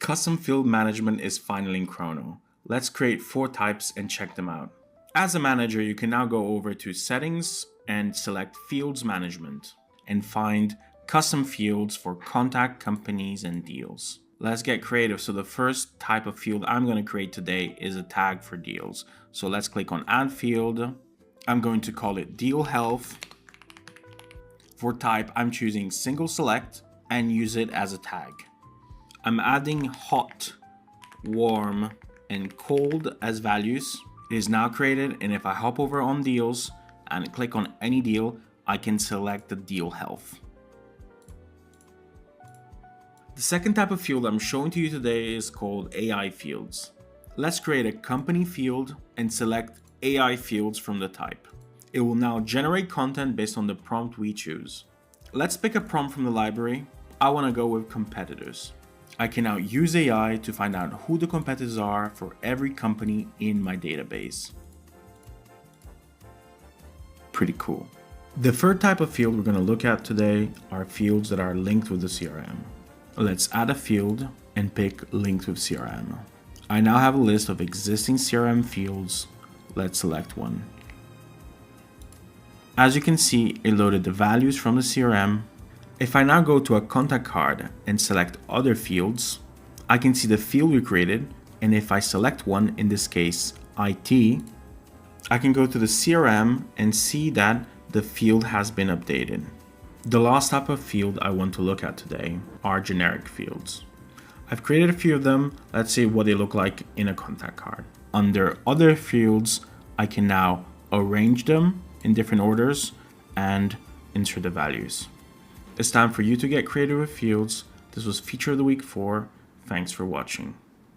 Custom field management is finally in Crono. Let's create 4 types and check them out. As a manager, you can now go over to Settings and select Fields Management and find Custom Fields for contact, companies, and deals. Let's get creative. So the first type of field I'm going to create today is a tag for deals. So let's click on Add Field. I'm going to call it Deal Health. For type, I'm choosing Single Select and use it as a tag. I'm adding hot, warm, and cold as values. It is now created, and if I hop over on deals and click on any deal, I can select the deal health. The second type of field I'm showing to you today is called AI fields. Let's create a company field and select AI fields from the type. It will now generate content based on the prompt we choose. Let's pick a prompt from the library. I want to go with competitors. I can now use AI to find out who the competitors are for every company in my database. Pretty cool. The third type of field we're going to look at today are fields that are linked with the CRM. Let's add a field and pick linked with CRM. I now have a list of existing CRM fields. Let's select one. As you can see, it loaded the values from the CRM. If I now go to a contact card and select other fields, I can see the field we created, and if I select one, in this case IT, I can go to the CRM and see that the field has been updated. The last type of field I want to look at today are generic fields. I've created a few of them. Let's see what they look like in a contact card. Under other fields, I can now arrange them in different orders and insert the values. It's time for you to get creative with fields. This was Feature of the Week 4. Thanks for watching.